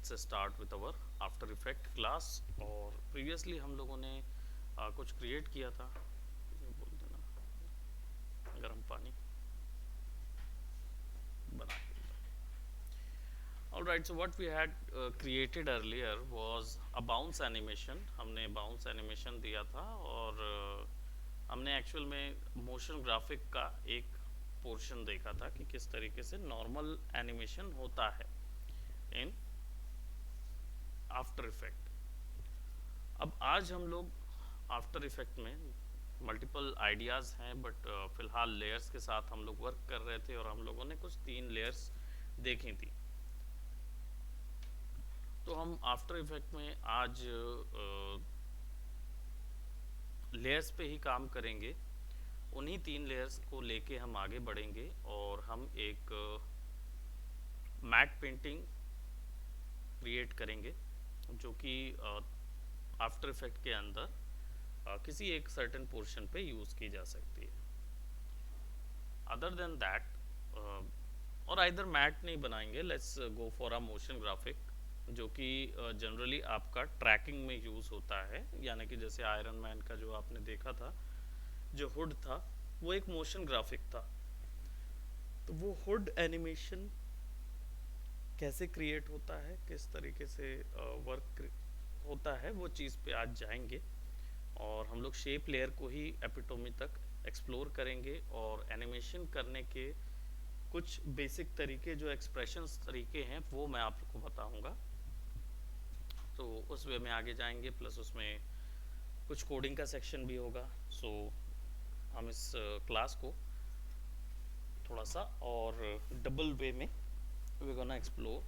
Let's start with our after effect class. और previously हम लोगों ने कुछ क्रिएट किया था। ये बोल देना गर्म पानी बना के। All right, so what we had created earlier was a bounce animation. हमने bounce animation दिया था और हमने एक्चुअल में मोशन ग्राफिक का एक पोर्शन देखा था कि किस तरीके से नॉर्मल एनिमेशन होता है इन आफ्टर इफेक्ट। अब आज हम लोग आफ्टर इफेक्ट में मल्टीपल आइडियाज़ हैं, बट फिलहाल लेयर्स के साथ हम लोग वर्क कर रहे थे और हम लोगों ने कुछ 3 लेयर्स देखी थी। तो हम आफ्टर इफेक्ट में आज लेयर्स पे ही काम करेंगे। उन्हीं 3 लेयर्स को लेके हम आगे बढ़ेंगे और हम एक मैट पेंटिंग क्रिएट करेंगे जो कि आफ्टर इफेक्ट के अंदर किसी एक सर्टेन पोर्शन पे यूज़ की जा सकती है। अदर देन दैट और आइदर मैट नहीं बनाएंगे, let's go for a motion graphic जो कि जनरली आपका ट्रैकिंग में यूज़ होता है। यानी कि जैसे आयरन मैन का जो आपने देखा था, जो हुड था वो एक मोशन ग्राफिक था। तो वो हुड एनिमेशन कैसे क्रिएट होता है, किस तरीके से वर्क होता है, वो चीज़ पे आज जाएंगे और हम लोग शेप लेयर को ही एपिटोमी तक एक्सप्लोर करेंगे और एनिमेशन करने के कुछ बेसिक तरीके, जो एक्सप्रेशंस तरीके हैं, वो मैं आपको बताऊंगा। तो उस वे में आगे जाएंगे, प्लस उसमें कुछ कोडिंग का सेक्शन भी होगा। सो हम इस क्लास को थोड़ा सा और डबल वे में वी गोना एक्सप्लोर,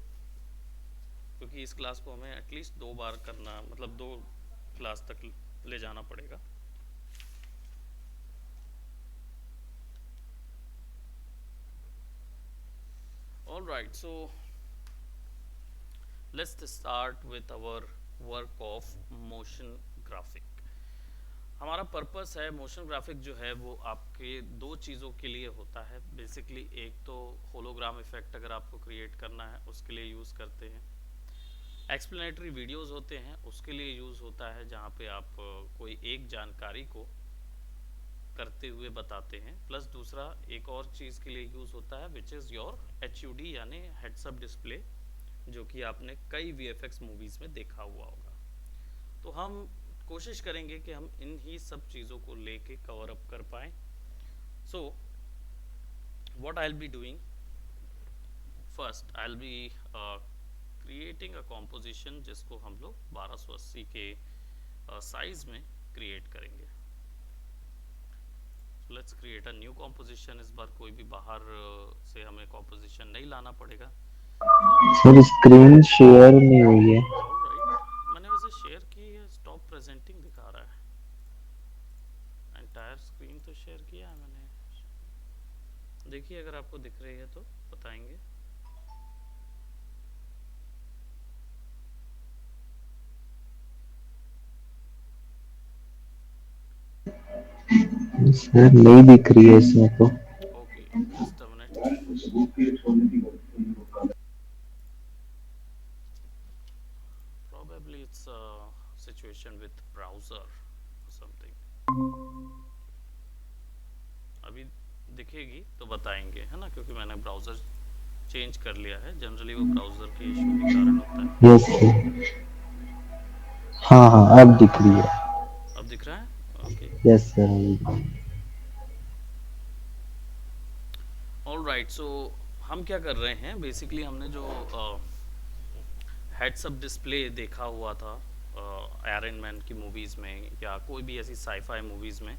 क्योंकि इस क्लास को हमें एटलीस्ट 2 बार करना, मतलब 2 क्लास तक ले जाना पड़ेगा। All right, so let's start with our work of motion graphic. हमारा पर्पस है, मोशन ग्राफिक जो है वो आपके 2 चीज़ों के लिए होता है बेसिकली। एक तो होलोग्राम इफेक्ट अगर आपको क्रिएट करना है उसके लिए यूज़ करते हैं, एक्सप्लेनेटरी वीडियोस होते हैं उसके लिए यूज़ होता है जहाँ पे आप कोई एक जानकारी को करते हुए बताते हैं, प्लस दूसरा एक और चीज़ के लिए यूज़ होता है विच इज़ योर HUD यानी हेड्सअप डिस्प्ले, जो कि आपने कई VFX मूवीज़ में देखा हुआ होगा। तो हम कोशिश करेंगे कि हम इन ही सब चीज़ों को लेके कवर अप कर पाएँ। So what I will be doing, first I will be creating a composition जिसको हम लोग 1280 के साइज़ में क्रिएट करेंगे। Let's create a new composition. इस बार कोई भी बाहर से हमें कॉम्पोजिशन नहीं लाना पड़ेगा। तो हम सर स्क्रीन शेयर नहीं हुई है। ऑलराइट, मैंने वैसे शेयर की है, स्टॉप प्रेजेंटिंग दिखा रहा है। एंटायर स्क्रीन तो शेयर किया है मैंने। देखिए अगर आपको दिख रही है तो बताएंगे। सर नहीं दिख रही है इसमें तो। Okay, just a minute. Probably it's a situation with browser or something. अभी दिखेगी तो बताएंगे, है ना, क्योंकि मैंने ब्राउज़र चेंज कर लिया है। जनरली वो ब्राउज़र के इशू के कारण होता है। Yes sir. हाँ हाँ अब दिख रही है। अब दिख रहा है, okay. Yes sir. All right, so हम क्या कर रहे हैं बेसिकली, हमने जो हेड्स अप डिस्प्ले देखा हुआ था आयरन मैन की मूवीज़ में या कोई भी ऐसी साईफाई मूवीज़ में,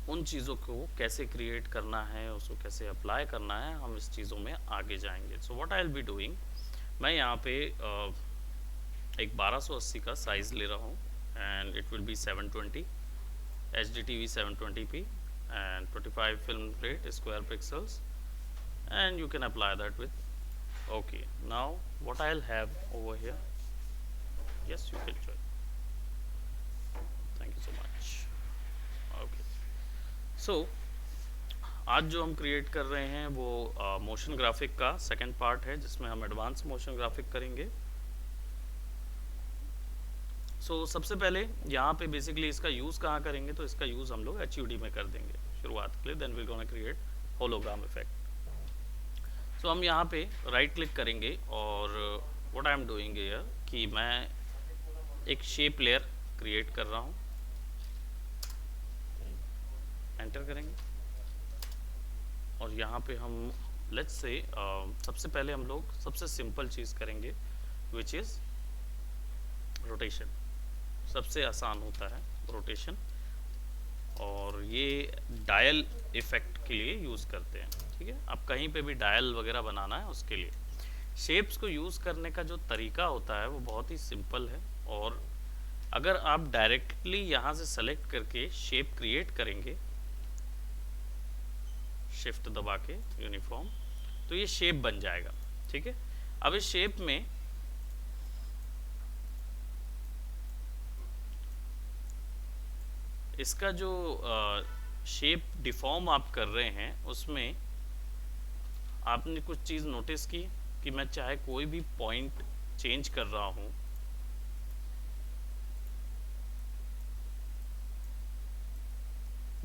उन चीज़ों को कैसे क्रिएट करना है, उसको कैसे अप्लाई करना है, हम इस चीज़ों में आगे जाएंगे। So what I will be doing, मैं यहाँ पे एक 1280 का साइज़ ले रहा हूँ and it will be 720 HDTV 720p and 25 film rate square pixels, and you can apply that with okay. Now what I'll have over here, yes you can join, thank you so much। Okay, so आज जो हम create कर रहे हैं वो motion graphic का second part है, जिसमें हम एडवांस मोशन ग्राफिक करेंगे। सबसे पहले यहाँ पे बेसिकली इसका यूज़ कहाँ करेंगे, तो इसका यूज़ हम लोग HUD में कर देंगे शुरुआत के लिए। Then we gonna create hologram effect. हम यहाँ पे राइट क्लिक करेंगे और what I am doing here कि मैं एक शेप लेयर क्रिएट कर रहा हूँ। एंटर करेंगे और यहाँ पे हम लेट्स से सबसे पहले हम लोग सबसे सिंपल चीज़ करेंगे, विच इज़ रोटेशन। सबसे आसान होता है रोटेशन, और ये डायल इफेक्ट के लिए यूज़ करते हैं। ठीक है, अब कहीं पे भी डायल वगैरह बनाना है उसके लिए शेप्स को यूज़ करने का जो तरीका होता है वो बहुत ही सिंपल है। और अगर आप डायरेक्टली यहाँ से सेलेक्ट करके शेप क्रिएट करेंगे शिफ्ट दबा के यूनिफॉर्म, तो ये शेप बन जाएगा। ठीक है, अब इस शेप में इसका जो शेप डिफॉर्म आप कर रहे हैं उसमें आपने कुछ चीज़ नोटिस की कि मैं चाहे कोई भी पॉइंट चेंज कर रहा हूँ,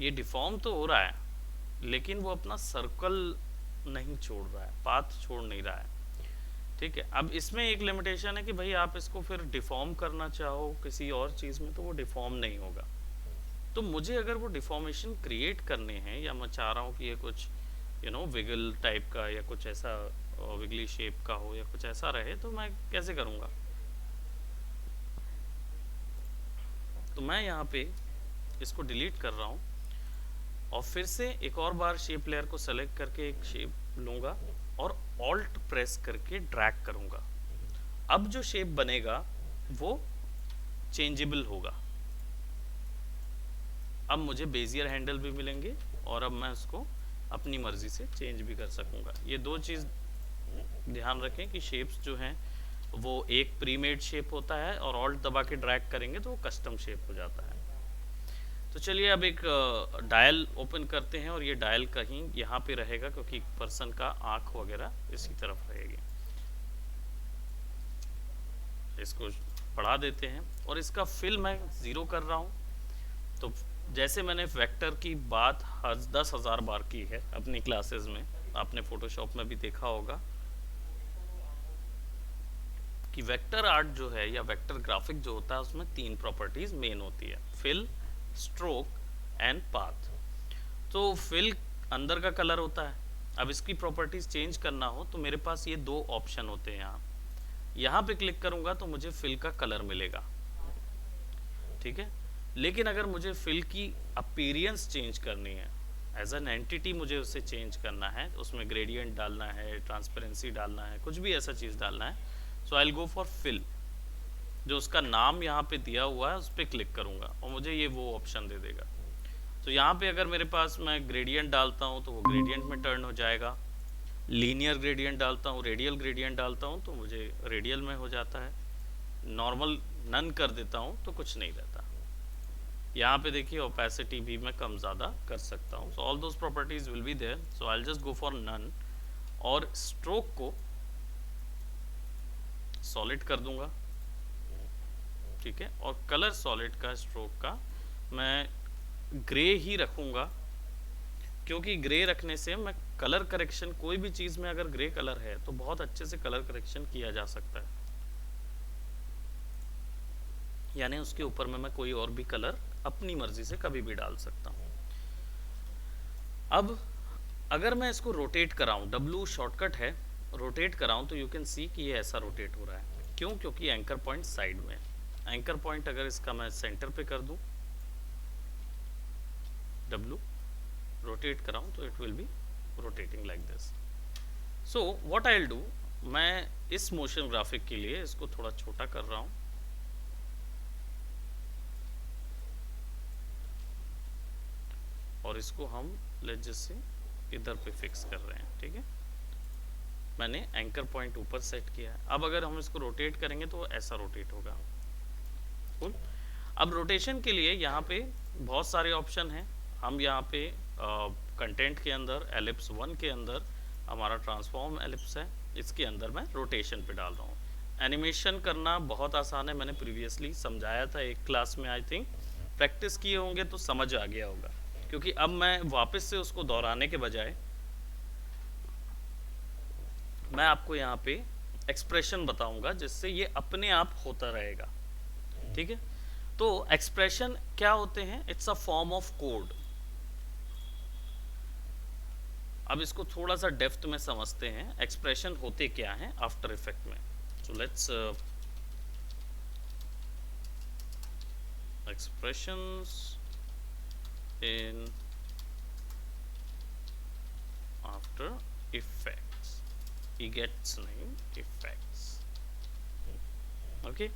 ये डिफॉर्म तो हो रहा है लेकिन वो अपना सर्कल नहीं छोड़ रहा है, पाथ छोड़ नहीं रहा है। ठीक है, अब इसमें एक लिमिटेशन है कि भाई आप इसको फिर डिफॉर्म करना चाहो किसी और चीज़ में तो वो डिफॉर्म नहीं होगा। तो मुझे अगर वो डिफॉर्मेशन क्रिएट करने हैं, या मैं चाह रहा हूँ कि ये कुछ विगल टाइप का या कुछ ऐसा विगली शेप का हो या कुछ ऐसा रहे, तो मैं कैसे करूँगा? तो मैं यहाँ पे इसको डिलीट कर रहा हूँ और फिर से एक और बार शेप लेयर को सेलेक्ट करके एक शेप लूँगा और ऑल्ट प्रेस करके ड्रैग करूँगा। अब जो शेप बनेगा वो चेंजेबल होगा। अब मुझे बेजियर हैंडल भी मिलेंगे और अब मैं उसको अपनी मर्जी से चेंज भी कर सकूँगा। ये दो चीज़ ध्यान रखें कि शेप्स जो हैं वो एक प्रीमेड शेप होता है और ऑल्ट दबा के ड्रैग करेंगे तो वो कस्टम शेप हो जाता है। तो चलिए अब एक डायल ओपन करते हैं और ये डायल कहीं यहाँ पे रहेगा क्योंकि पर्सन का आँख वगैरह इसी तरफ रहेगी। इसको बढ़ा देते हैं और इसका फिल मैं 0 कर रहा हूँ। तो जैसे मैंने वेक्टर की बात 10,000 बार की है अपनी क्लासेस में, आपने फोटोशॉप में भी देखा होगा कि वेक्टर आर्ट जो है या वेक्टर ग्राफिक जो होता है उसमें 3 प्रॉपर्टीज मेन होती है, फिल, स्ट्रोक एंड पाथ। तो फिल अंदर का कलर होता है। अब इसकी प्रॉपर्टीज चेंज करना हो तो मेरे पास ये 2 ऑप्शन होते हैं। यहाँ पे क्लिक करूँगा तो मुझे फिल का कलर मिलेगा। ठीक है, लेकिन अगर मुझे फिल की अपीयरेंस चेंज करनी है, एज एन एंटिटी मुझे उसे चेंज करना है, उसमें ग्रेडियंट डालना है, ट्रांसपेरेंसी डालना है, कुछ भी ऐसा चीज़ डालना है, so I will go for fill. जो उसका नाम यहाँ पे दिया हुआ है उस पर क्लिक करूँगा और मुझे ये वो ऑप्शन दे देगा। तो यहाँ पे अगर मेरे पास मैं ग्रेडियंट डालता हूँ तो वो ग्रेडियंट में टर्न हो जाएगा, लीनियर ग्रेडियंट डालता हूँ, रेडियल ग्रेडियंट डालता हूँ तो मुझे रेडियल में हो जाता है, नॉर्मल नन कर देता हूँ तो कुछ नहीं रहता। यहाँ पे देखिए ओपेसिटी भी मैं कम ज़्यादा कर सकता हूँ। So all those properties will be there, so I will just go for none और स्ट्रोक को सॉलिड कर दूंगा। ठीक है, और कलर सॉलिड का स्ट्रोक का मैं ग्रे ही रखूँगा क्योंकि ग्रे रखने से मैं कलर करेक्शन, कोई भी चीज़ में अगर ग्रे कलर है तो बहुत अच्छे से कलर करेक्शन किया जा सकता है, यानी उसके ऊपर में मैं कोई और भी कलर अपनी मर्जी से कभी भी डाल सकता हूँ। अब अगर मैं इसको रोटेट कराऊँ, W शॉर्टकट है, रोटेट कराऊँ तो यू कैन सी कि ये ऐसा रोटेट हो रहा है। क्यों? क्योंकि एंकर पॉइंट साइड में। एंकर पॉइंट अगर इसका मैं सेंटर पे कर दूँ, W रोटेट कराऊँ तो it will be rotating like this. So what I will do, मैं इस मोशन ग्राफिक के लिए इसको थोड़ा छोटा कर रहा हूँ और इसको हम लेट्स से इधर पे फिक्स कर रहे हैं। ठीक है, मैंने एंकर पॉइंट ऊपर सेट किया है। अब अगर हम इसको रोटेट करेंगे तो ऐसा रोटेट होगा। कूल। अब रोटेशन के लिए यहाँ पे बहुत सारे ऑप्शन हैं। हम यहाँ पे कंटेंट के अंदर एलिप्स 1 के अंदर हमारा ट्रांसफॉर्म एलिप्स है, इसके अंदर मैं रोटेशन पे डाल रहा हूँ। एनिमेशन करना बहुत आसान है, मैंने प्रीवियसली समझाया था एक क्लास में, आई थिंक प्रैक्टिस किए होंगे तो समझ आ गया होगा, क्योंकि अब मैं वापस से उसको दोहराने के बजाय मैं आपको यहाँ पे एक्सप्रेशन बताऊंगा जिससे ये अपने आप होता रहेगा। ठीक है, तो एक्सप्रेशन क्या होते हैं? It's a form of code. अब इसको थोड़ा सा डेप्थ में समझते हैं, एक्सप्रेशन होते क्या हैं आफ्टर इफेक्ट में। So let's expressions in After Effects. He gets name effects. Okay.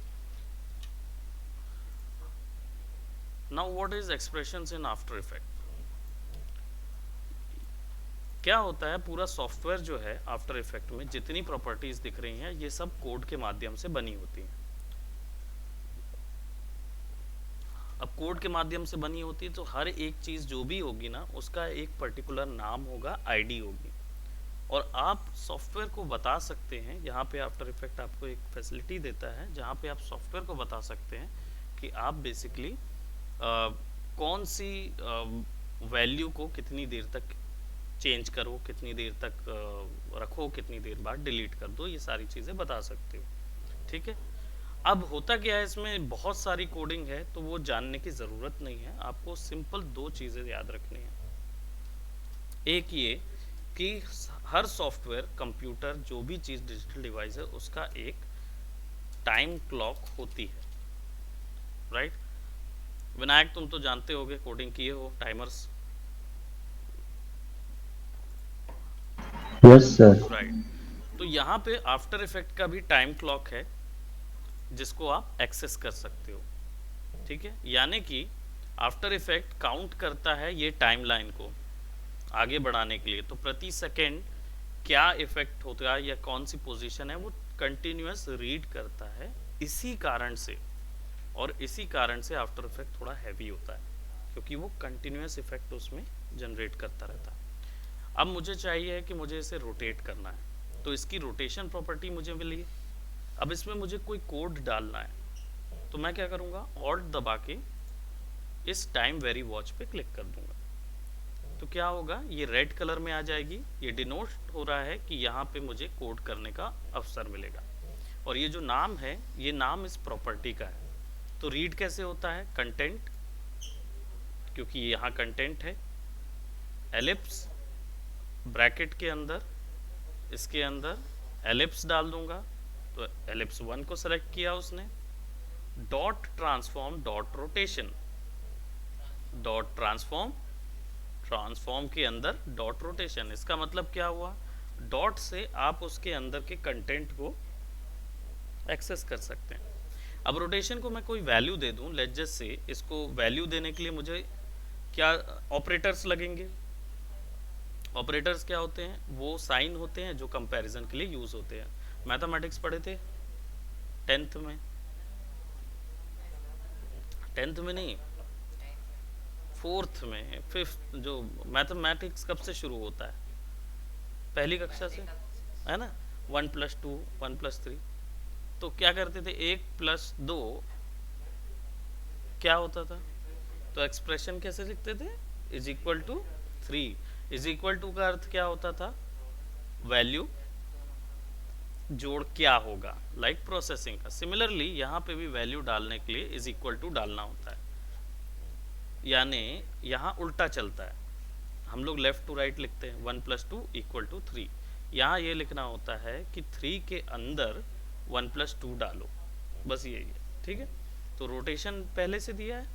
Now what is expressions in After Effects? क्या होता है, पूरा सॉफ्टवेयर जो है आफ्टर इफेक्ट में जितनी प्रॉपर्टीज दिख रही हैं ये सब कोड के माध्यम से बनी होती हैं। अब कोड के माध्यम से बनी होती है तो हर एक चीज़ जो भी होगी ना उसका एक पर्टिकुलर नाम होगा, आईडी होगी, और आप सॉफ्टवेयर को बता सकते हैं। यहाँ पे आफ्टर इफेक्ट आपको एक फैसिलिटी देता है जहाँ पे आप सॉफ्टवेयर को बता सकते हैं कि आप बेसिकली कौन सी वैल्यू को कितनी देर तक चेंज करो, कितनी देर तक रखो, कितनी देर बाद डिलीट कर दो, ये सारी चीज़ें बता सकते हो। ठीक है, अब होता क्या है, इसमें बहुत सारी कोडिंग है तो वो जानने की ज़रूरत नहीं है, आपको सिंपल दो चीज़ें याद रखनी है। एक ये कि हर सॉफ्टवेयर, कंप्यूटर, जो भी चीज़ डिजिटल डिवाइस है उसका एक टाइम क्लॉक होती है, राइट? विनायक तुम तो जानते होगे, कोडिंग किए हो, टाइमर्स, यस सर। राइट? तो यहाँ पे आफ्टर इफेक्ट का भी टाइम क्लॉक है जिसको आप एक्सेस कर सकते हो। ठीक है, यानी कि आफ्टर इफेक्ट काउंट करता है ये टाइमलाइन को आगे बढ़ाने के लिए, तो प्रति सेकेंड क्या इफेक्ट होता है या कौन सी पोजीशन है वो कंटिन्यूअस रीड करता है। इसी कारण से, और इसी कारण से आफ्टर इफेक्ट थोड़ा हैवी होता है, क्योंकि वो कंटिन्यूअस इफेक्ट उसमें जनरेट करता रहता है। अब मुझे चाहिए है कि मुझे इसे रोटेट करना है, तो इसकी रोटेशन प्रॉपर्टी मुझे मिली। अब इसमें मुझे कोई कोड डालना है तो मैं क्या करूँगा, ऑल्ट दबा के इस टाइम वेरी वॉच पे क्लिक कर दूंगा, तो क्या होगा, ये रेड कलर में आ जाएगी, ये डिनोट हो रहा है कि यहाँ पे मुझे कोड करने का अवसर मिलेगा। और ये जो नाम है, ये नाम इस प्रॉपर्टी का है। तो रीड कैसे होता है, कंटेंट, क्योंकि यहाँ कंटेंट है, एलिप्स, ब्रैकेट के अंदर, इसके अंदर एलिप्स डाल दूंगा, तो एलिप्स 1 को सेलेक्ट किया उसने, dot transform dot rotation, dot transform, transform के अंदर डॉट रोटेशन। इसका मतलब क्या हुआ, डॉट से आप उसके अंदर के कंटेंट को एक्सेस कर सकते हैं। अब रोटेशन को मैं कोई वैल्यू दे दूं, लेट्स जस्ट से इसको वैल्यू देने के लिए मुझे क्या ऑपरेटर्स लगेंगे। ऑपरेटर्स क्या होते हैं, वो साइन होते हैं जो कंपैरिजन के लिए यूज होते हैं। मैथमेटिक्स पढ़े थे 10th में, 10th में नहीं, 4th में, 5th, जो मैथमेटिक्स कब से शुरू होता है, पहली कक्षा से, है ना, 1+2, 1+3। तो क्या करते थे, 1+2 क्या होता था, तो एक्सप्रेशन कैसे लिखते थे, is equal to 3। Is equal to का अर्थ क्या होता था, वैल्यू जोड़ क्या होगा, लाइक प्रोसेसिंग का। सिमिलरली यहाँ पे भी वैल्यू डालने के लिए इज इक्वल टू डालना होता है, यानी यहाँ उल्टा चलता है, हम लोग लेफ्ट टू राइट लिखते हैं, 1+2 = 3। यहाँ ये लिखना होता है कि 3 के अंदर 1+2 डालो, बस यही है। ठीक है, तो रोटेशन पहले से दिया है,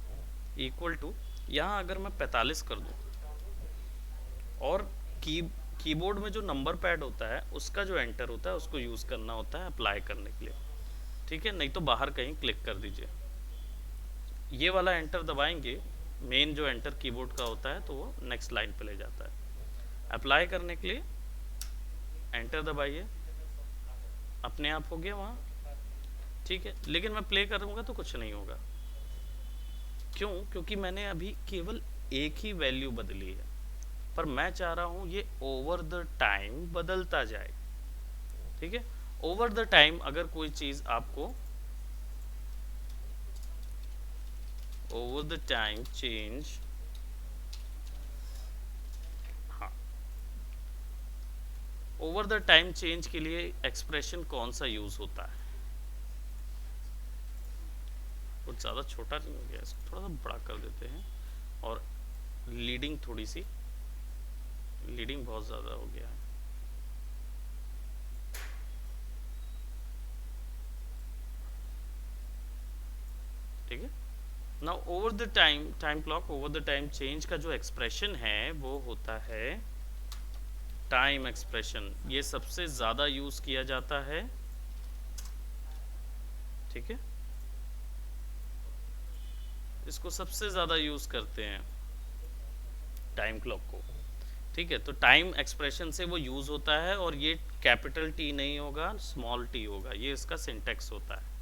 इक्वल टू, यहाँ अगर मैं 45 कर दूँ, और कीबोर्ड में जो नंबर पैड होता है उसका जो एंटर होता है उसको यूज़ करना होता है अप्लाई करने के लिए। ठीक है, नहीं तो बाहर कहीं क्लिक कर दीजिए, ये वाला एंटर दबाएंगे, मेन जो एंटर कीबोर्ड का होता है, तो वो नेक्स्ट लाइन पे ले जाता है। अप्लाई करने के लिए एंटर दबाइए, अपने आप हो गया वहाँ। ठीक है, लेकिन मैं प्ले करूँगा तो कुछ नहीं होगा, क्यों, क्योंकि मैंने अभी केवल एक ही वैल्यू बदली है, पर मैं चाह रहा हूँ ये ओवर द टाइम बदलता जाए। ठीक है, ओवर द टाइम अगर कोई चीज़ आपको ओवर द टाइम चेंज, हाँ, ओवर द टाइम चेंज के लिए एक्सप्रेशन कौन सा यूज़ होता है? कुछ ज़्यादा छोटा नहीं हो गया, इसको थोड़ा सा बड़ा कर देते हैं। और लीडिंग थोड़ी सी, लीडिंग बहुत ज़्यादा हो गया है। ठीक है, now over the time, time clock over the time change का जो एक्सप्रेशन है वो होता है टाइम एक्सप्रेशन। ये सबसे ज़्यादा यूज़ किया जाता है। ठीक है, इसको सबसे ज़्यादा यूज़ करते हैं टाइम क्लॉक को। ठीक है, तो टाइम एक्सप्रेशन से वो यूज़ होता है, और ये कैपिटल टी नहीं होगा, स्मॉल टी होगा, ये इसका सिंटेक्स होता है।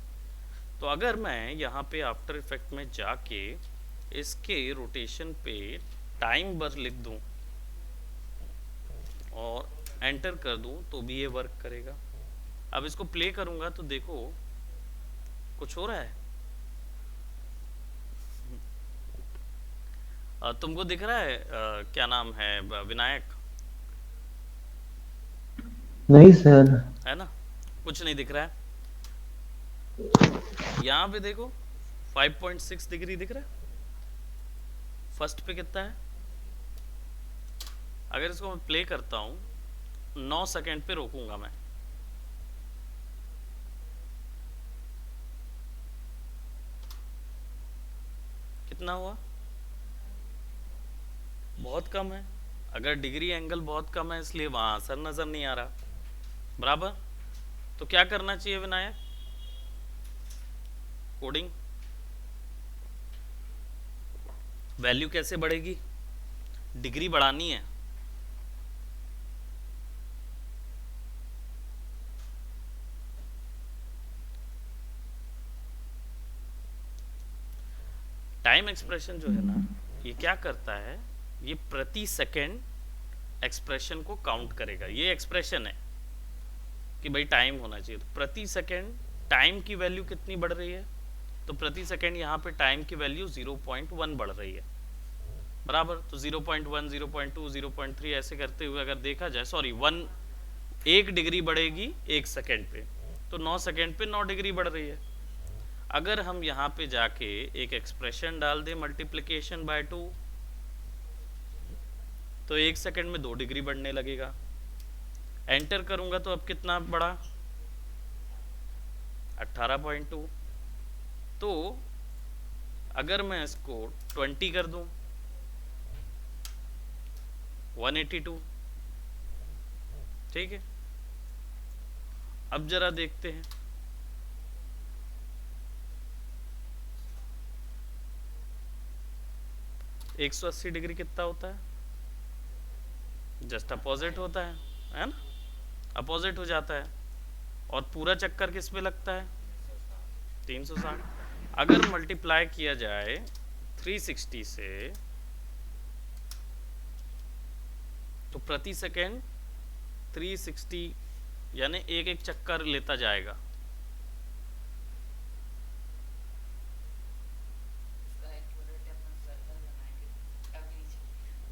तो अगर मैं यहाँ पे आफ्टर इफेक्ट में जाके इसके रोटेशन पे टाइम बर लिख दूँ और एंटर कर दूँ तो भी ये वर्क करेगा। अब इसको प्ले करूँगा तो देखो कुछ हो रहा है। तुमको दिख रहा है क्या नाम है, विनायक? नहीं सर। है ना, कुछ नहीं दिख रहा है। यहाँ पे देखो 5.6 डिग्री दिख रहा है। फर्स्ट पे कितना है? अगर इसको मैं प्ले करता हूँ 9 सेकेंड पे रोकूंगा मैं, कितना हुआ? बहुत कम है। अगर डिग्री एंगल बहुत कम है इसलिए वहाँ असर नज़र नहीं आ रहा, बराबर। तो क्या करना चाहिए विनायक? कोडिंग वैल्यू कैसे बढ़ेगी? डिग्री बढ़ानी है। टाइम एक्सप्रेशन जो है ना, ये क्या करता है, ये प्रति सेकंड एक्सप्रेशन को काउंट करेगा। ये एक्सप्रेशन है कि भाई टाइम होना चाहिए, तो प्रति सेकंड टाइम की वैल्यू कितनी बढ़ रही है, तो प्रति सेकंड यहाँ पे टाइम की वैल्यू 0.1 बढ़ रही है, बराबर। तो 0.1, 0.2, 0.3 ऐसे करते हुए अगर देखा जाए, सॉरी 1 डिग्री बढ़ेगी 1 सेकंड पे, तो 9 सेकंड पे 9 डिग्री बढ़ रही है। अगर हम यहाँ पे जाके एक एक्सप्रेशन डाल दें मल्टीप्लिकेशन बाय 2, तो 1 सेकंड में 2 डिग्री बढ़ने लगेगा। एंटर करूंगा तो अब कितना बढ़ा? 18.2। तो अगर मैं इसको 20 कर दूं 182। ठीक है, अब जरा देखते हैं। एक 180 डिग्री कितना होता है? जस्ट अपोजिट होता है ना, अपोजिट हो जाता है। और पूरा चक्कर किस पे लगता है? 360। अगर मल्टीप्लाई किया जाए 360 से, तो प्रति सेकेंड 360 यानी एक एक चक्कर लेता जाएगा।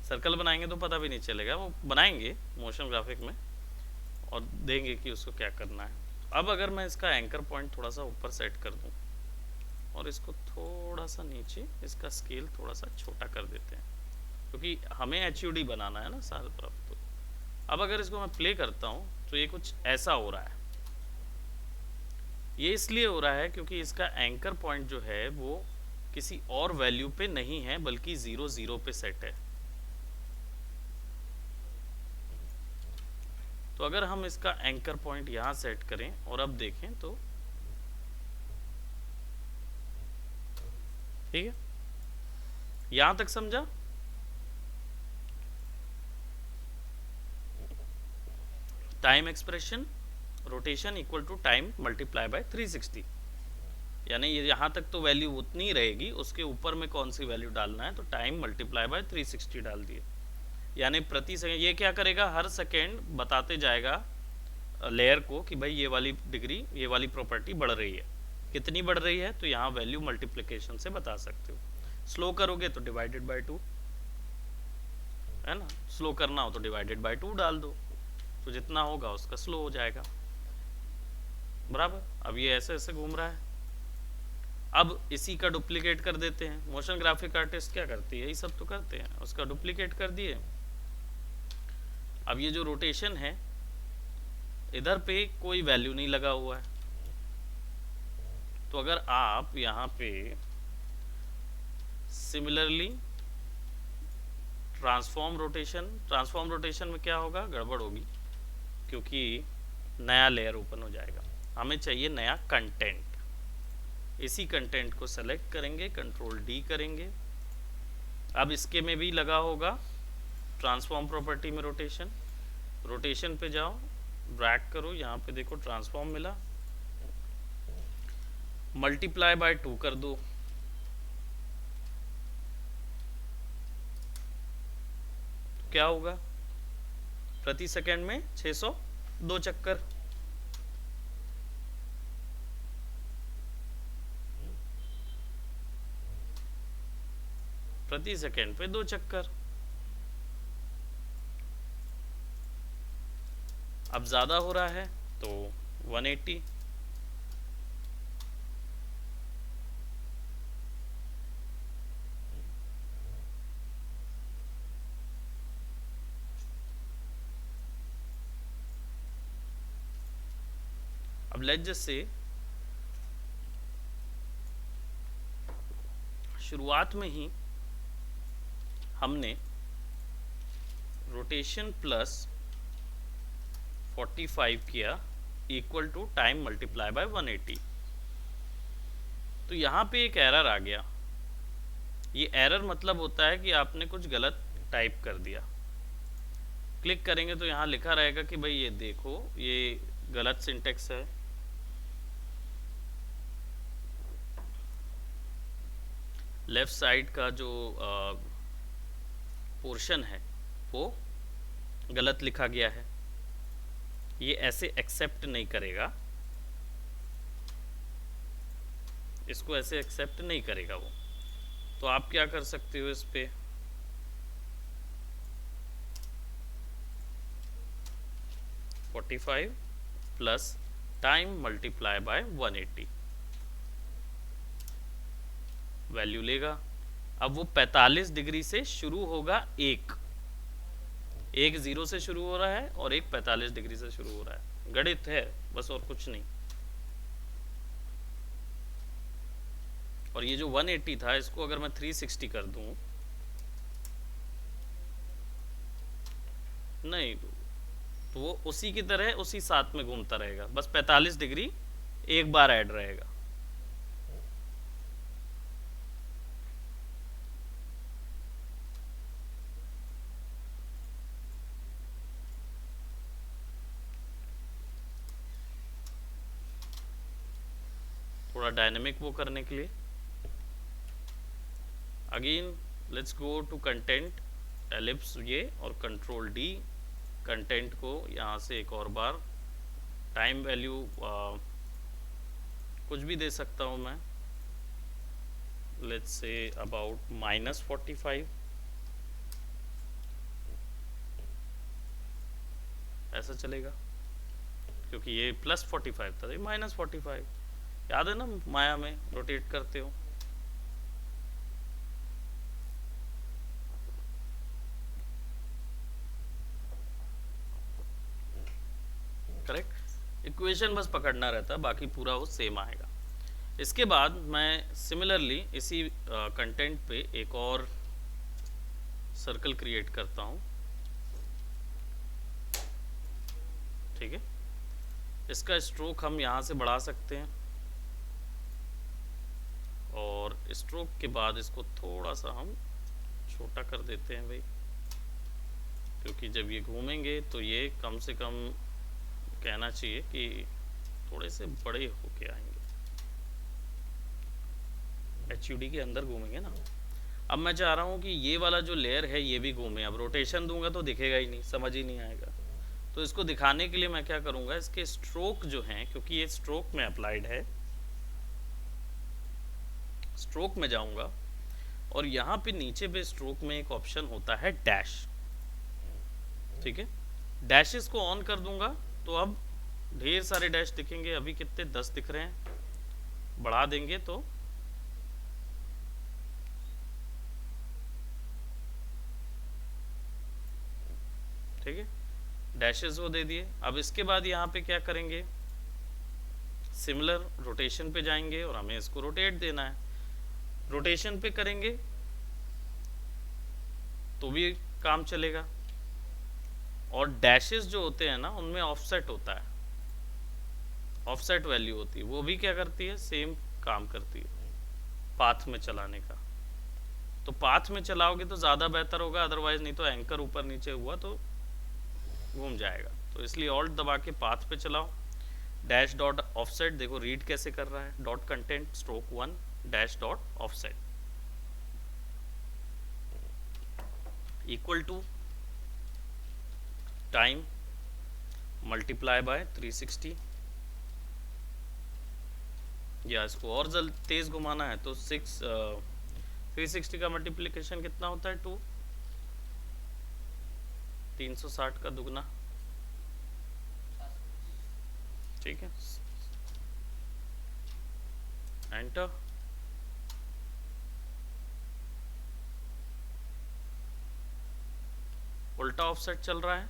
सर्कल बनाएंगे तो पता भी नहीं चलेगा, वो बनाएंगे मोशन ग्राफिक में और देंगे कि उसको क्या करना है। अब अगर मैं इसका एंकर पॉइंट थोड़ा सा ऊपर सेट कर दूं और इसको थोड़ा सा नीचे, इसका स्केल थोड़ा सा छोटा कर देते हैं, क्योंकि हमें HUD बनाना है ना सारे तरफ। तो अब अगर इसको मैं प्ले करता हूँ तो ये कुछ ऐसा हो रहा है। ये इसलिए हो रहा है क्योंकि इसका एंकर पॉइंट जो है वो किसी और वैल्यू पे नहीं है, बल्कि 0 0 पे सेट है। तो अगर हम इसका एंकर पॉइंट यहाँ सेट करें और अब देखें तो ठीक है, यहां तक समझा? Time expression rotation equal to time multiply by 360, यानी ये यहाँ तक तो वैल्यू उतनी रहेगी, उसके ऊपर में कौन सी वैल्यू डालना है, तो टाइम मल्टीप्लाई बाय 360 डाल दिए। यानी प्रति सेकंड ये क्या करेगा, हर सेकंड बताते जाएगा लेयर को कि भाई ये वाली डिग्री, ये वाली प्रॉपर्टी बढ़ रही है। कितनी बढ़ रही है, तो यहाँ वैल्यू मल्टीप्लिकेशन से बता सकते हो। स्लो करोगे तो डिवाइडेड बाय 2, है ना, स्लो करना हो तो डिवाइडेड बाय 2 डाल दो, तो जितना होगा उसका स्लो हो जाएगा, बराबर। अब ये ऐसे ऐसे घूम रहा है, अब इसी का डुप्लीकेट कर देते हैं। मोशन ग्राफिक आर्टिस्ट क्या करती है, यही सब तो करते हैं, उसका डुप्लीकेट कर दिए। अब ये जो रोटेशन है, इधर पे कोई वैल्यू नहीं लगा हुआ है, तो अगर आप यहाँ पे सिमिलरली ट्रांसफॉर्म रोटेशन में क्या होगा, गड़बड़ होगी, क्योंकि नया लेयर ओपन हो जाएगा। हमें चाहिए नया कंटेंट, इसी कंटेंट को सेलेक्ट करेंगे, कंट्रोल डी करेंगे। अब इसके में भी लगा होगा ट्रांसफॉर्म प्रॉपर्टी में रोटेशन पे जाओ, ड्रैग करो, यहाँ पे देखो ट्रांसफॉर्म मिला, मल्टीप्लाई बाय 2 कर दो, तो क्या होगा, प्रति सेकंड में 602 चक्कर। प्रति सेकंड पे 2 चक्कर। अब ज़्यादा हो रहा है तो 180, अब लेट्स जस्ट से शुरुआत में ही हमने रोटेशन प्लस 45 किया equal to time multiply by 180, तो यहाँ पे एक एरर आ गया। ये एरर मतलब होता है कि आपने कुछ गलत टाइप कर दिया। क्लिक करेंगे तो यहाँ लिखा रहेगा कि भाई ये देखो, ये गलत सिंटेक्स है, लेफ्ट साइड का जो पोर्शन है वो गलत लिखा गया है, ये ऐसे एक्सेप्ट नहीं करेगा, इसको ऐसे एक्सेप्ट नहीं करेगा वो। तो आप क्या कर सकते हो, इस पे (45 plus time multiply by 180) value लेगा। अब वो 45 डिग्री से शुरू होगा, एक 0 से शुरू हो रहा है और एक 45 डिग्री से शुरू हो रहा है, गणित है बस, और कुछ नहीं। और ये जो 180 था, इसको अगर मैं 360 कर दूं, नहीं तो वो उसी की तरह उसी साथ में घूमता रहेगा, बस 45 डिग्री एक बार ऐड रहेगा। थोड़ा डायनेमिक वो करने के लिए again let's go to content, ellipse ये, और कंट्रोल डी, कंटेंट को यहाँ से एक और बार टाइम वैल्यू कुछ भी दे सकता हूँ मैं, लेट्स से अबाउट -45, ऐसा चलेगा, क्योंकि ये +45 था, ये -45। याद है ना, माया में रोटेट करते हो। करेक्ट, इक्वेशन बस पकड़ना रहता है, बाकी पूरा वो सेम आएगा। इसके बाद मैं सिमिलरली इसी कंटेंट पे एक और सर्कल क्रिएट करता हूँ, ठीक है। इसका स्ट्रोक हम यहाँ से बढ़ा सकते हैं, और स्ट्रोक के बाद इसको थोड़ा सा हम छोटा कर देते हैं भाई, क्योंकि जब ये घूमेंगे तो ये कम से कम कहना चाहिए कि थोड़े से बड़े होके आएंगे, HUD के अंदर घूमेंगे ना। अब मैं चाह रहा हूँ कि ये वाला जो लेयर है ये भी घूमे। अब रोटेशन दूंगा तो दिखेगा ही नहीं, समझ ही नहीं आएगा। तो इसको दिखाने के लिए मैं क्या करूँगा, इसके स्ट्रोक जो हैं, क्योंकि ये स्ट्रोक में अप्लाइड है, स्ट्रोक में जाऊँगा और यहाँ पे नीचे पे स्ट्रोक में एक ऑप्शन होता है डैश। ठीक है, डैशेस को ऑन कर दूंगा तो अब ढेर सारे डैश दिखेंगे। अभी कितने, 10 दिख रहे हैं। बढ़ा देंगे तो ठीक है, डैशेस वो दे दिए। अब इसके बाद यहाँ पे क्या करेंगे, सिमिलर रोटेशन पे जाएंगे और हमें इसको रोटेट देना है। रोटेशन पे करेंगे तो भी काम चलेगा। और डैशेस जो होते हैं ना, उनमें ऑफसेट होता है, ऑफसेट वैल्यू होती है, वो भी क्या करती है, सेम काम करती है पाथ में चलाने का। तो पाथ में चलाओगे तो ज़्यादा बेहतर होगा, अदरवाइज नहीं तो एंकर ऊपर नीचे हुआ तो घूम जाएगा। तो इसलिए ऑल्ट दबा के पाथ पे चलाओ। डैश डॉट ऑफसेट, देखो रीड कैसे कर रहा है, dot content stroke 1 dash dot offset equal to time multiply by 360, या इसको और जल्द तेज घुमाना है तो 360 का मल्टीप्लिकेशन कितना होता है, 2, 360 का दुगना। ठीक है, एंटर। उल्टा ऑफसेट चल रहा है,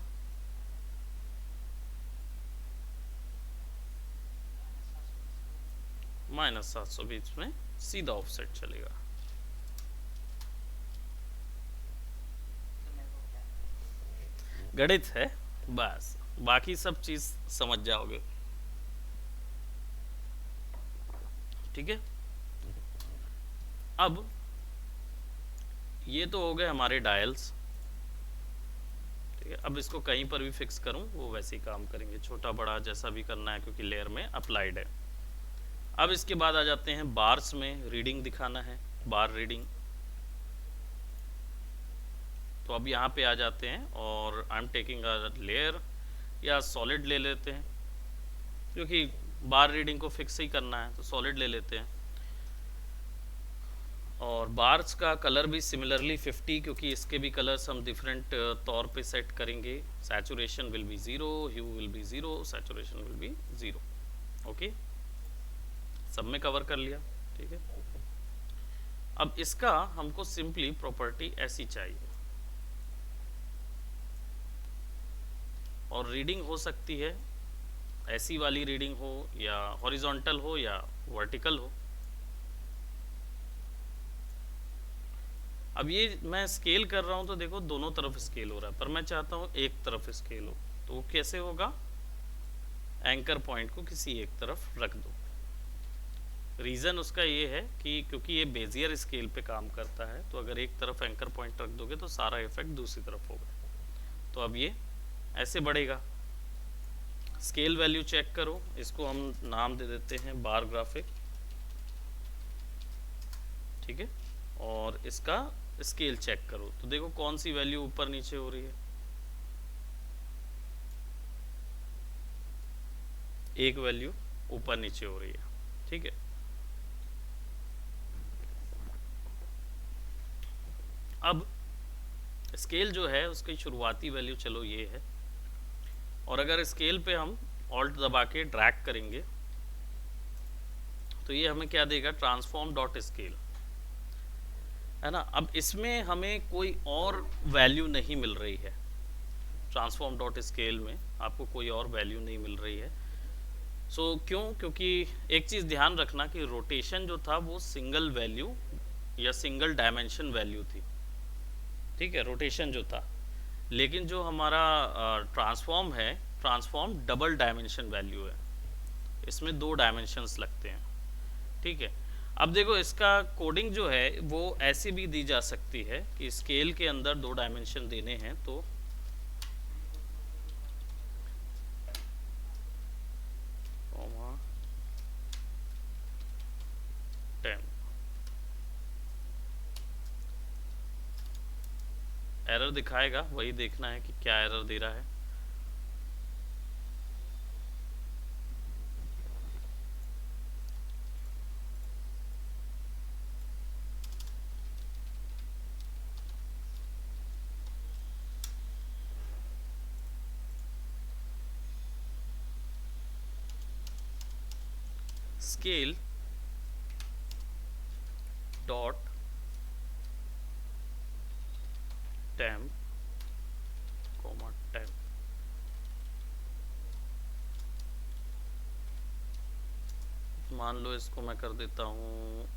-720 में सीधा ऑफसेट चलेगा। गणित है बस, बाकी सब चीज समझ जाओगे। ठीक है, अब ये तो हो गए हमारे डायल्स। ठीक है, अब इसको कहीं पर भी फिक्स करूं वो वैसे ही काम करेंगे, छोटा बड़ा जैसा भी करना है, क्योंकि लेयर में अप्लाइड है। अब इसके बाद आ जाते हैं बार्स में, रीडिंग दिखाना है, बार रीडिंग। तो अब यहाँ पे आ जाते हैं और I am taking a layer, या सॉलिड ले लेते हैं, क्योंकि बार रीडिंग को फिक्स ही करना है तो सॉलिड ले लेते हैं। और बार्स का कलर भी सिमिलरली 50, क्योंकि इसके भी कलर्स हम डिफरेंट तौर पे सेट करेंगे। Saturation will be 0, hue will be 0, saturation will be 0। Okay, सब में कवर कर लिया। ठीक है, अब इसका हमको सिंपली प्रॉपर्टी ऐसी चाहिए, और रीडिंग हो सकती है ऐसी वाली रीडिंग हो, या हॉरिजॉन्टल हो, या वर्टिकल हो। अब ये मैं स्केल कर रहा हूँ तो देखो दोनों तरफ स्केल हो रहा है, पर मैं चाहता हूँ एक तरफ स्केल हो। तो वो कैसे होगा, एंकर पॉइंट को किसी एक तरफ रख दो। रीज़न उसका ये है कि क्योंकि ये बेजियर स्केल पे काम करता है, तो अगर एक तरफ एंकर पॉइंट रख दोगे तो सारा इफेक्ट दूसरी तरफ होगा। तो अब ये ऐसे बढ़ेगा। स्केल वैल्यू चेक करो, इसको हम नाम दे देते हैं बार ग्राफिक। ठीक है, और इसका स्केल चेक करो तो देखो कौन सी वैल्यू ऊपर नीचे हो रही है, एक वैल्यू ऊपर नीचे हो रही है। ठीक है, अब स्केल जो है उसकी शुरुआती वैल्यू चलो ये है, और अगर स्केल पे हम ऑल्ट दबा के ड्रैग करेंगे तो ये हमें क्या देगा, ट्रांसफॉर्म डॉट स्केल, है ना। अब इसमें हमें कोई और वैल्यू नहीं मिल रही है, ट्रांसफॉर्म डॉट स्केल में आपको कोई और वैल्यू नहीं मिल रही है। सो क्यों, क्योंकि एक चीज़ ध्यान रखना कि रोटेशन जो था वो सिंगल वैल्यू या सिंगल डायमेंशन वैल्यू थी। ठीक है, रोटेशन जो था, लेकिन जो हमारा ट्रांसफॉर्म है, ट्रांसफॉर्म डबल डायमेंशन वैल्यू है, इसमें 2 डायमेंशंस लगते हैं। ठीक है, अब देखो इसका कोडिंग जो है वो ऐसी भी दी जा सकती है कि स्केल के अंदर 2 डायमेंशन देने हैं तो एरर दिखाएगा, वही देखना है कि क्या एरर दे रहा है। Scale dot temp comma temp, मान लो इसको मैं कर देता हूँ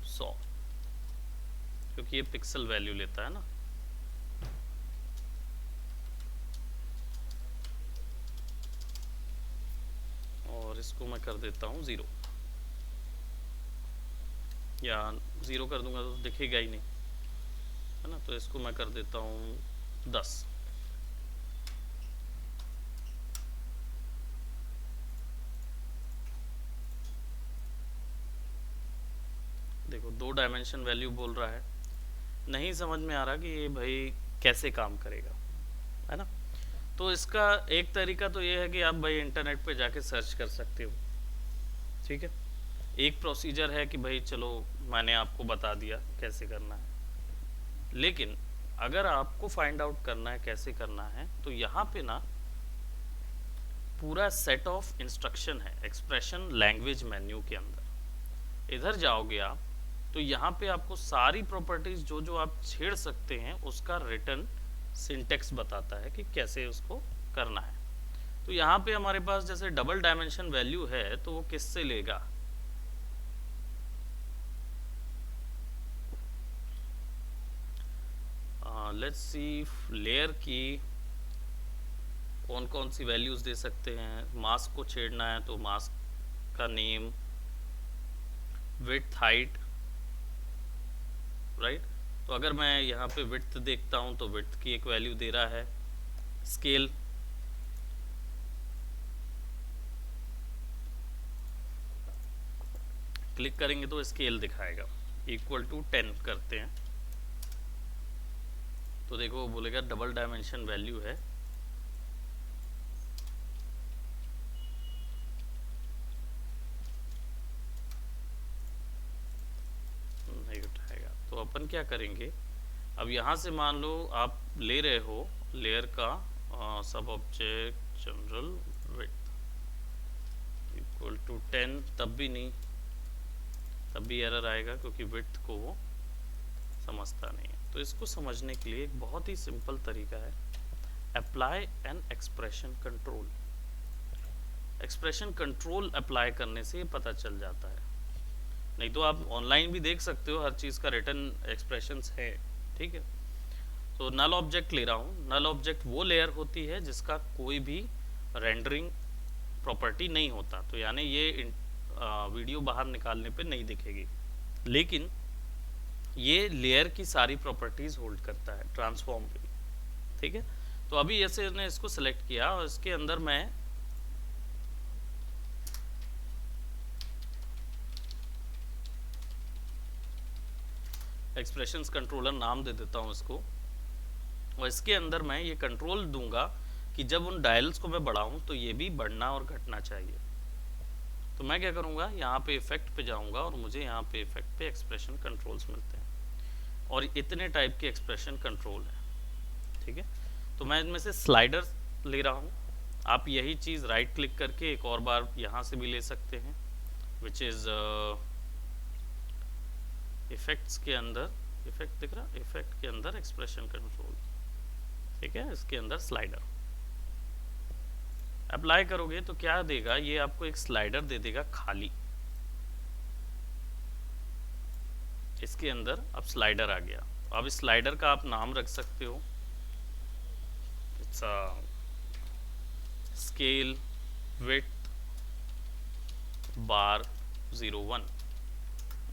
100, क्योंकि ये पिक्सल वैल्यू लेता है ना। और इसको मैं कर देता हूँ 0, या 0 कर दूंगा तो दिखेगा ही नहीं, है ना। तो इसको मैं कर देता हूँ 10। देखो 2 डायमेंशन वैल्यू बोल रहा है, नहीं समझ में आ रहा कि ये भाई कैसे काम करेगा, है ना। तो इसका एक तरीका तो ये है कि आप भाई इंटरनेट पे जाके सर्च कर सकते हो, ठीक है। एक प्रोसीजर है कि भाई चलो मैंने आपको बता दिया कैसे करना है, लेकिन अगर आपको फाइंड आउट करना है कैसे करना है, तो यहाँ पे ना पूरा सेट ऑफ इंस्ट्रक्शन है एक्सप्रेशन लैंग्वेज मेन्यू के अंदर। इधर जाओगे आप तो यहाँ पे आपको सारी प्रॉपर्टीज जो जो आप छेड़ सकते हैं उसका रिटर्न सिंटेक्स बताता है कि कैसे उसको करना है। तो यहाँ पे हमारे पास जैसे डबल डायमेंशन वैल्यू है तो वो किससे लेगा, लेट्स सी लेयर की कौन कौन सी वैल्यूज दे सकते हैं। मास्क को छेड़ना है तो मास्क का नेम, विड्थ हाइट, राइट। तो अगर मैं यहाँ पे विड्थ देखता हूँ तो विड्थ की एक वैल्यू दे रहा है। स्केल, क्लिक करेंगे तो स्केल दिखाएगा, इक्वल टू 10 करते हैं तो देखो वो बोलेगा डबल डायमेंशन वैल्यू है, नहीं उठाएगा। तो अपन क्या करेंगे, अब यहाँ से मान लो आप ले रहे हो लेयर का सब object general width equal to 10, तब भी नहीं, तब भी एरर आएगा क्योंकि विड्थ को वो समझता नहीं है। तो इसको समझने के लिए एक बहुत ही सिंपल तरीका है, apply an expression control. Expression control apply करने से ये पता चल जाता है, नहीं तो आप ऑनलाइन भी देख सकते हो, हर चीज़ का रिटर्न एक्सप्रेशंस है, ठीक है। तो नल ऑब्जेक्ट ले रहा हूँ, नल ऑब्जेक्ट वो लेयर होती है जिसका कोई भी रेंडरिंग प्रॉपर्टी नहीं होता, तो यानी ये वीडियो बाहर निकालने पे नहीं दिखेगी, लेकिन ये लेयर की सारी प्रॉपर्टीज होल्ड करता है ट्रांसफॉर्म पे, ठीक है। तो अभी ऐसे ने इसको सिलेक्ट किया और इसके अंदर मैं एक्सप्रेशंस कंट्रोलर नाम दे देता हूँ इसको, और इसके अंदर मैं ये कंट्रोल दूंगा कि जब उन डायल्स को मैं बढ़ाऊं तो ये भी बढ़ना और घटना चाहिए। तो मैं क्या करूँगा, यहाँ पे इफेक्ट पे जाऊँगा और मुझे यहाँ पे इफेक्ट पे एक्सप्रेशन कंट्रोल्स मिलते हैं और इतने टाइप के एक्सप्रेशन कंट्रोल है, ठीक है। तो मैं इनमें से स्लाइडर ले रहा हूँ, आप यही चीज़ राइट क्लिक करके एक और बार यहाँ से भी ले सकते हैं, विच इज़ इफेक्ट्स के अंदर, इफेक्ट दिख रहा, इफेक्ट के अंदर एक्सप्रेशन कंट्रोल, ठीक है। इसके अंदर स्लाइडर अप्लाई करोगे तो क्या देगा, ये आपको एक स्लाइडर दे देगा खाली, इसके अंदर अब स्लाइडर आ गया। अब इस स्लाइडर का आप नाम रख सकते हो, इट्स स्केल विड्थ बार 01,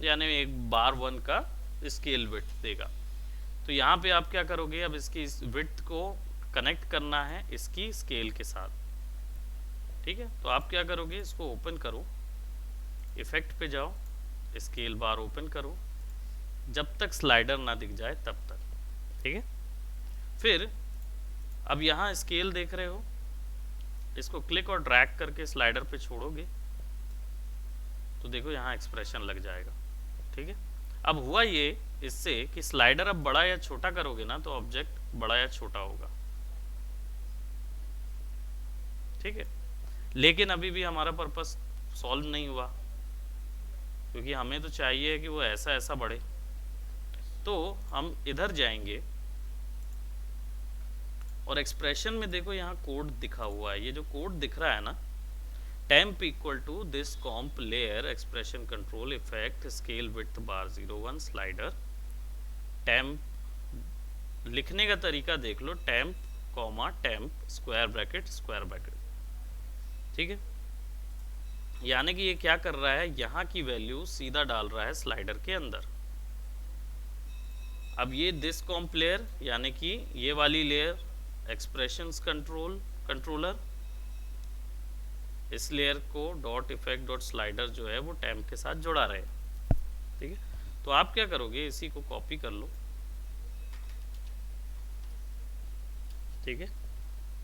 यानी एक बार 1 का स्केल विड्थ देगा। तो यहाँ पे आप क्या करोगे, अब इसकी विड्थ को कनेक्ट करना है इसकी स्केल के साथ, ठीक है। तो आप क्या करोगे, इसको ओपन करो, इफेक्ट पे जाओ, स्केल बार ओपन करो, जब तक स्लाइडर ना दिख जाए तब तक, ठीक है। फिर अब यहाँ स्केल देख रहे हो, इसको क्लिक और ड्रैग करके स्लाइडर पे छोड़ोगे तो देखो यहाँ एक्सप्रेशन लग जाएगा। ठीक है। अब हुआ ये इससे कि स्लाइडर अब बड़ा या छोटा करोगे ना तो ऑब्जेक्ट बड़ा या छोटा होगा। ठीक है। लेकिन अभी भी हमारा पर्पस सॉल्व नहीं हुआ, क्योंकि हमें तो चाहिए कि वो ऐसा ऐसा बढ़े। तो हम इधर जाएंगे और एक्सप्रेशन में देखो यहाँ कोड दिखा हुआ है, ये जो कोड दिख रहा है ना, temp equal to this comp layer expression control effect scale width bar 01 slider. temp लिखने का तरीका देख लो, temp comma temp square bracket square bracket. ठीक है। यानी कि ये क्या कर रहा है, यहाँ की वैल्यू सीधा डाल रहा है स्लाइडर के अंदर। अब ये दिस कॉम्प लेयर यानी कि ये वाली लेयर एक्सप्रेशंस कंट्रोलर, इस layer co dot effect dot slider जो है वो टेम्प के साथ जुड़ा रहे। ठीक है। तो आप क्या करोगे, इसी को कॉपी कर लो। ठीक है।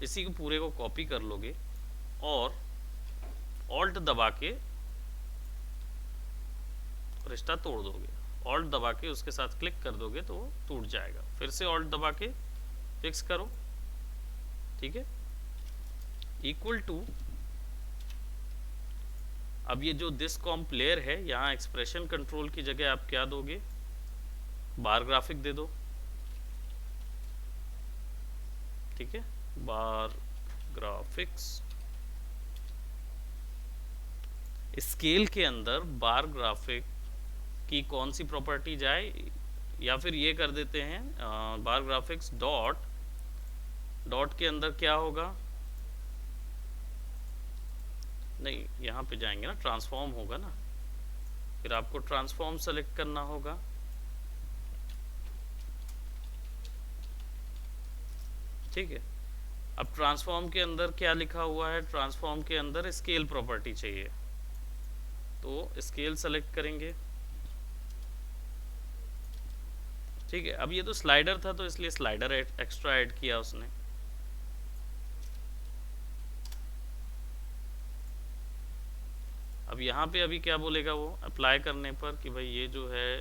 इसी को पूरे को कॉपी कर लोगे और ऑल्ट दबा के रिश्ता तोड़ दोगे। ऑल्ट दबा के उसके साथ क्लिक कर दोगे तो वो टूट जाएगा। फिर से ऑल्ट दबा के फिक्स करो। ठीक है। इक्वल टू, अब ये जो दिस कॉम्प लेयर है, यहाँ एक्सप्रेशन कंट्रोल की जगह आप क्या दोगे, बार ग्राफिक दे दो। ठीक है। बार ग्राफिक्स, स्केल के अंदर बार ग्राफिक की कौन सी प्रॉपर्टी जाए, या फिर ये कर देते हैं बार ग्राफिक्स डॉट के अंदर क्या होगा, नहीं यहाँ पे जाएंगे ना, ट्रांसफॉर्म होगा ना, फिर आपको ट्रांसफॉर्म सेलेक्ट करना होगा। ठीक है। अब ट्रांसफॉर्म के अंदर क्या लिखा हुआ है, ट्रांसफॉर्म के अंदर स्केल प्रॉपर्टी चाहिए, तो स्केल सेलेक्ट करेंगे। ठीक है। अब ये तो स्लाइडर था तो इसलिए स्लाइडर एक्स्ट्रा ऐड किया उसने। अब यहाँ पे अभी क्या बोलेगा वो अप्लाई करने पर कि भाई ये जो है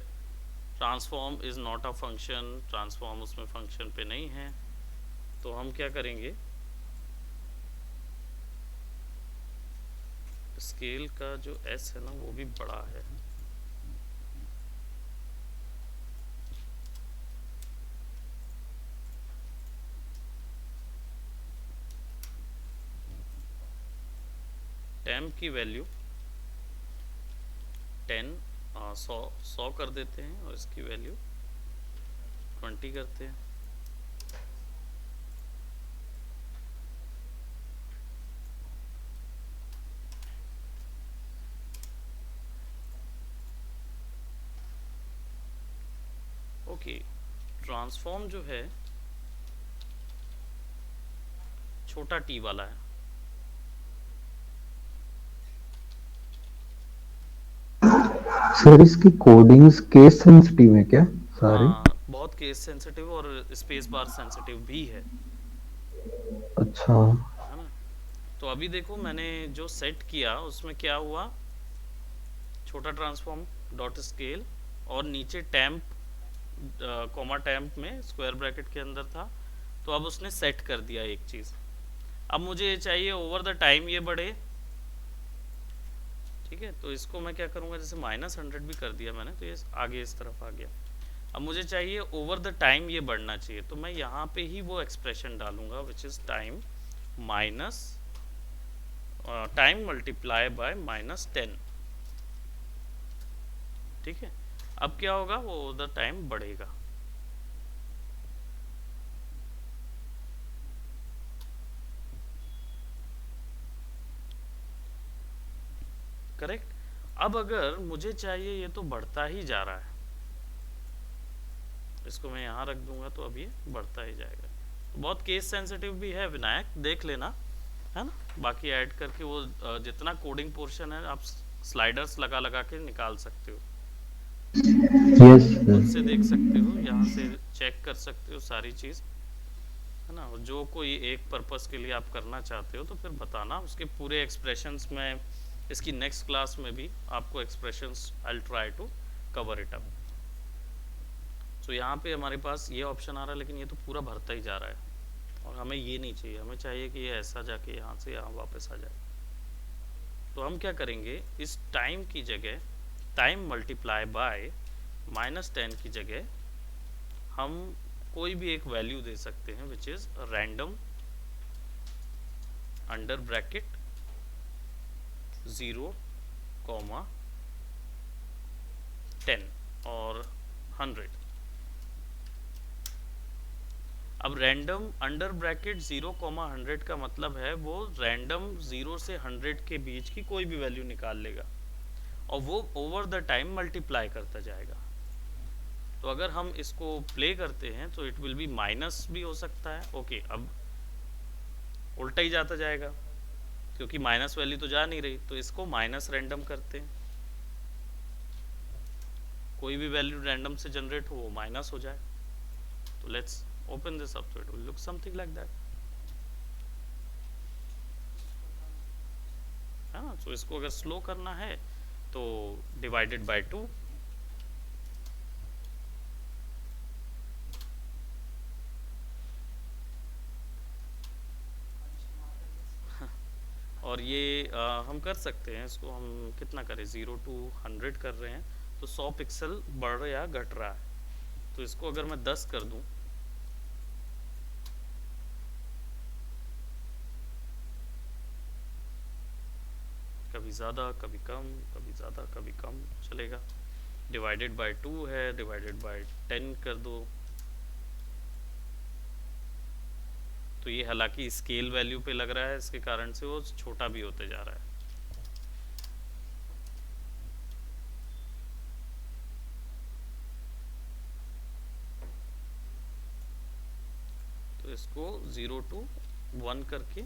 transform is not a function, transform उसमें फंक्शन पे नहीं है। तो हम क्या करेंगे, स्केल का जो एस है ना वो भी बड़ा है। टेम्प की वैल्यू 100 कर देते हैं और इसकी वैल्यू 20 करते हैं। ओके। ट्रांसफॉर्म जो है छोटा टी वाला है। सर इसकी कोडिंग्स केस सेंसिटिव है क्या सारी? हाँ, बहुत केस सेंसिटिव और स्पेस बार सेंसिटिव भी है। अच्छा। है ना। तो अभी देखो मैंने जो सेट किया उसमें क्या हुआ, छोटा ट्रांसफॉर्म डॉट स्केल और नीचे टैम्प कॉमा टैम्प में स्क्वायर ब्रैकेट के अंदर था, तो अब उसने सेट कर दिया एक चीज़। अब मुझे ये चाहिए ओवर द टाइम ये बढ़े। ठीक है। तो इसको मैं क्या करूँगा, जैसे -100 भी कर दिया मैंने तो ये आगे इस तरफ आ गया। अब मुझे चाहिए ओवर द टाइम ये बढ़ना चाहिए, तो मैं यहाँ पे ही वो एक्सप्रेशन डालूंगा which is time minus time multiply bye -10। ठीक है। अब क्या होगा, वो ओवर द टाइम बढ़ेगा। करेक्ट। अब अगर मुझे चाहिए ये तो बढ़ता ही जा रहा है, इसको मैं यहाँ रख दूंगा तो अब ये बढ़ता ही जाएगा। तो बहुत केस सेंसिटिव भी है विनायक, देख लेना, है ना। बाकी ऐड करके वो जितना कोडिंग पोर्शन है आप स्लाइडर्स लगा लगा के निकाल सकते हो। यस खुद सर। से देख सकते हो, यहाँ से चेक कर सकते हो सारी चीज़, है ना। और जो कोई एक पर्पस के लिए आप करना चाहते हो तो फिर बताना, उसके पूरे एक्सप्रेशंस में इसकी नेक्स्ट क्लास में भी आपको expressions I try to cover it up. तो यहाँ पे हमारे पास ये ऑप्शन आ रहा है, लेकिन ये तो पूरा भरता ही जा रहा है और हमें ये नहीं चाहिए, हमें चाहिए कि ये ऐसा जाके यहाँ से यहाँ वापस आ जाए। तो हम क्या करेंगे, इस टाइम की जगह टाइम मल्टीप्लाई बाय -10 की जगह हम कोई भी एक वैल्यू दे सकते हैं which is random under bracket 0, 10 और 100। अब रैंडम अंडर ब्रैकेट 0, 100 का मतलब है वो रैंडम 0 से 100 के बीच की कोई भी वैल्यू निकाल लेगा और वो ओवर द टाइम मल्टीप्लाई करता जाएगा। तो अगर हम इसको प्ले करते हैं तो इट विल बी माइनस भी हो सकता है। ओके, अब उल्टा ही जाता जाएगा क्योंकि माइनस वैल्यू तो जा नहीं रही, तो इसको माइनस रैंडम करते हैं। कोई भी वैल्यू रैंडम से जनरेट हो वो माइनस हो जाए। तो let's open this up, so it will look something like that। हाँ, तो इसको अगर स्लो करना है तो डिवाइडेड बाय 2, और ये हम कर सकते हैं इसको, हम कितना करें, 0 to 100 कर रहे हैं तो 100 पिक्सल बढ़ या घट रहा है। तो इसको अगर मैं 10 कर दूं, कभी ज़्यादा कभी कम, कभी ज़्यादा कभी कम चलेगा। डिवाइडेड बाय 2 है, डिवाइडेड बाय 10 कर दो, तो ये हालांकि स्केल वैल्यू पे लग रहा है, इसके कारण से वो छोटा भी होते जा रहा है। तो इसको 0 to 1 करके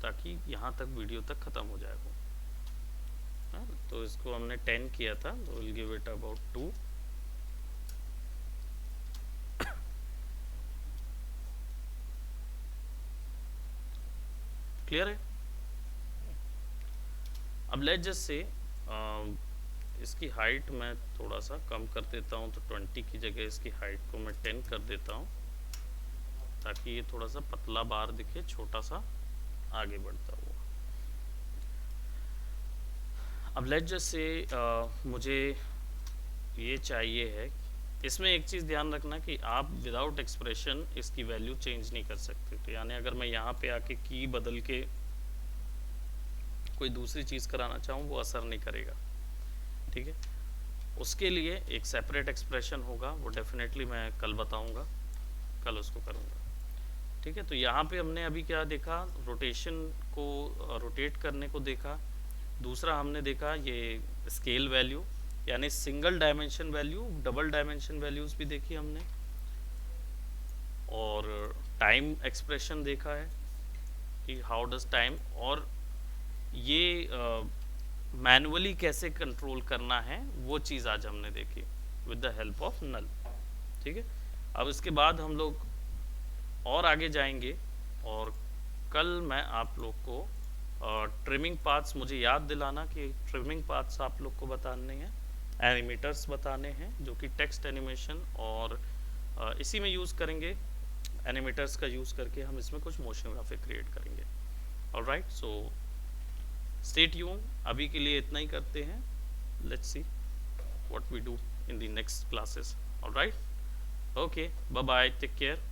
ताकि यहाँ तक वीडियो तक ख़त्म हो जाए वो। हाँ, तो इसको हमने 10 किया था, तो will give it about 2। Clear है? अब लेट जस्ट से इसकी हाइट मैं थोड़ा सा कम कर देता हूँ, तो 20 की जगह इसकी हाइट को मैं 10 कर देता हूँ ताकि ये थोड़ा सा पतला बार दिखे, छोटा सा आगे बढ़ता हुआ। अब लेट जस्ट से मुझे ये चाहिए है, इसमें एक चीज़ ध्यान रखना कि आप विदाउट एक्सप्रेशन इसकी वैल्यू चेंज नहीं कर सकते। तो यानी अगर मैं यहाँ पे आके की बदल के कोई दूसरी चीज़ कराना चाहूँ वो असर नहीं करेगा, ठीक है। उसके लिए एक सेपरेट एक्सप्रेशन होगा, वो डेफिनेटली मैं कल बताऊँगा, कल उसको करूँगा, ठीक है। तो यहाँ पे हमने अभी क्या देखा, रोटेशन को रोटेट करने को देखा। दूसरा हमने देखा ये स्केल वैल्यू, यानी single dimension value, double dimension values भी देखी हमने, और टाइम एक्सप्रेशन देखा है कि हाउ डज टाइम, और ये मैनुअली कैसे कंट्रोल करना है वो चीज़ आज हमने देखी with the help of null, ठीक है। अब इसके बाद हम लोग और आगे जाएंगे और कल मैं आप लोग को ट्रिमिंग पाथ्स, मुझे याद दिलाना कि ट्रिमिंग पाथ्स आप लोग को बताने हैं, एनिमेटर्स बताने हैं जो कि टेक्स्ट एनिमेशन, और इसी में यूज़ करेंगे, एनिमेटर्स का यूज़ करके हम इसमें कुछ मोशन ग्राफिक क्रिएट करेंगे। ऑलराइट, सो स्टे ट्यून, अभी के लिए इतना ही करते हैं। Let's see what we do in the next classes. Alright, okay, bye bye, take care.